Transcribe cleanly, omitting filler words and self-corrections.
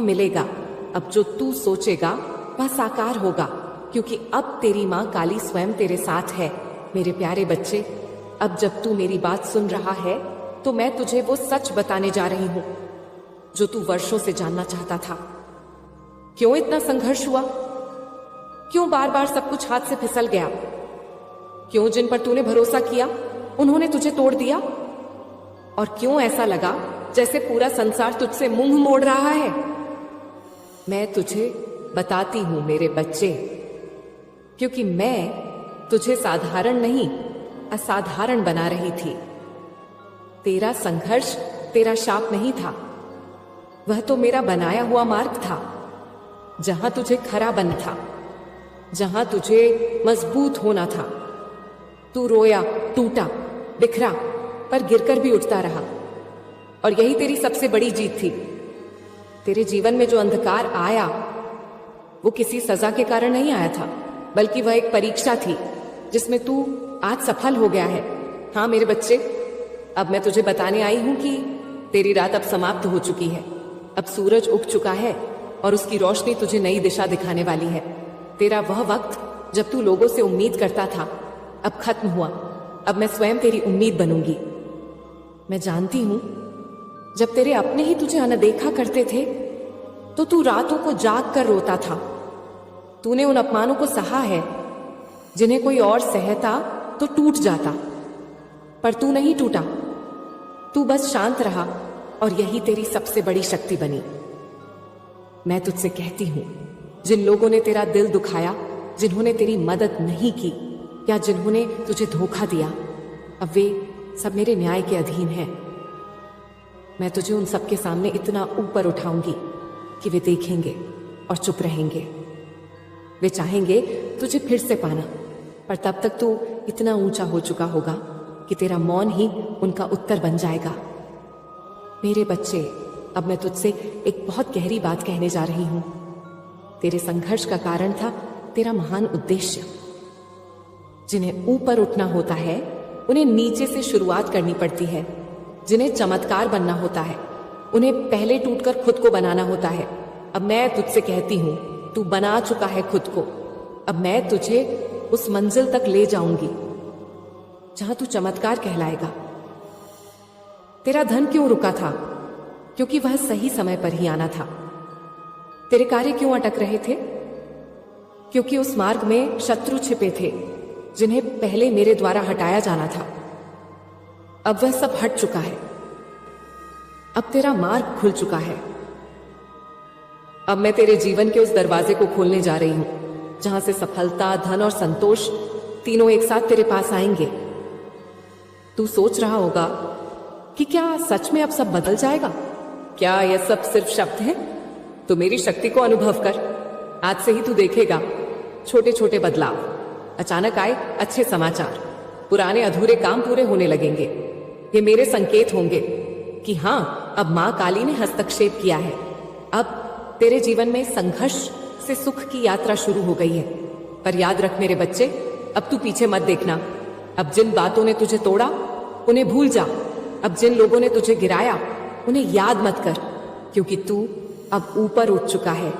मिलेगा। अब जो तू सोचेगा वह साकार होगा, क्योंकि अब तेरी माँ काली स्वयं तेरे साथ है। मेरे प्यारे बच्चे, अब जब तू मेरी बात सुन रहा है तो मैं तुझे वो सच बताने जा रही हूं जो तू वर्षों से जानना चाहता था। क्यों इतना संघर्ष हुआ? क्यों बार बार सब कुछ हाथ से फिसल गया? क्यों जिन पर तूने भरोसा किया उन्होंने तुझे तोड़ दिया? और क्यों ऐसा लगा जैसे पूरा संसार तुझसे मुंह मोड़ रहा है? मैं तुझे बताती हूं मेरे बच्चे, क्योंकि मैं तुझे साधारण नहीं असाधारण बना रही थी। तेरा संघर्ष तेरा शाप नहीं था, वह तो मेरा बनाया हुआ मार्ग था, जहां तुझे खरा बनना था, जहां तुझे मजबूत होना था। तू रोया, टूटा, बिखरा, पर गिरकर भी उठता रहा, और यही तेरी सबसे बड़ी जीत थी। तेरे जीवन में जो अंधकार आया वो किसी सजा के कारण नहीं आया था, बल्कि वह एक परीक्षा थी जिसमें तू आज सफल हो गया है। हाँ मेरे बच्चे, अब मैं तुझे बताने आई हूं कि तेरी रात अब समाप्त हो चुकी है। अब सूरज उग चुका है और उसकी रोशनी तुझे नई दिशा दिखाने वाली है। तेरा वह वक्त जब तू लोगों से उम्मीद करता था अब खत्म हुआ। अब मैं स्वयं तेरी उम्मीद बनूंगी। मैं जानती हूं जब तेरे अपने ही तुझे अनदेखा करते थे तो तू रातों को जाग कर रोता था। तूने उन अपमानों को सहा है जिन्हें कोई और सहता तो टूट जाता, पर तू नहीं टूटा। तू बस शांत रहा और यही तेरी सबसे बड़ी शक्ति बनी। मैं तुझसे कहती हूं, जिन लोगों ने तेरा दिल दुखाया, जिन्होंने तेरी मदद नहीं की या जिन्होंने तुझे धोखा दिया, अब वे सब मेरे न्याय के अधीन हैं। मैं तुझे उन सबके सामने इतना ऊपर उठाऊंगी कि वे देखेंगे और चुप रहेंगे। वे चाहेंगे तुझे फिर से पाना, पर तब तक तू इतना ऊंचा हो चुका होगा कि तेरा मौन ही उनका उत्तर बन जाएगा। मेरे बच्चे, अब मैं तुझसे एक बहुत गहरी बात कहने जा रही हूं। तेरे संघर्ष का कारण था तेरा महान उद्देश्य। जिन्हें ऊपर उठना होता है उन्हें नीचे से शुरुआत करनी पड़ती है। जिन्हें चमत्कार बनना होता है उन्हें पहले टूटकर खुद को बनाना होता है। अब मैं तुझसे कहती हूं, तू बना चुका है खुद को। अब मैं तुझे उस मंजिल तक ले जाऊंगी जहां तू चमत्कार कहलाएगा। तेरा धन क्यों रुका था? क्योंकि वह सही समय पर ही आना था। तेरे कार्य क्यों अटक रहे थे? क्योंकि उस मार्ग में शत्रु छिपे थे जिन्हें पहले मेरे द्वारा हटाया जाना था। अब वह सब हट चुका है। अब तेरा मार्ग खुल चुका है। अब मैं तेरे जीवन के उस दरवाजे को खोलने जा रही हूं जहां से सफलता, धन और संतोष तीनों एक साथ तेरे पास आएंगे। तू सोच रहा होगा कि क्या सच में अब सब बदल जाएगा? क्या यह सब सिर्फ शब्द है? तो मेरी शक्ति को अनुभव कर। आज से ही तू देखेगा छोटे छोटे बदलाव। अचानक आए अच्छे समाचार, पुराने अधूरे काम पूरे होने लगेंगे। ये मेरे संकेत होंगे कि हां, अब मां काली ने हस्तक्षेप किया है। अब तेरे जीवन में संघर्ष से सुख की यात्रा शुरू हो गई है। पर याद रख मेरे बच्चे, अब तू पीछे मत देखना। अब जिन बातों ने तुझे तोड़ा उन्हें भूल जा। अब जिन लोगों ने तुझे गिराया उन्हें याद मत कर, क्योंकि तू अब ऊपर उठ चुका है।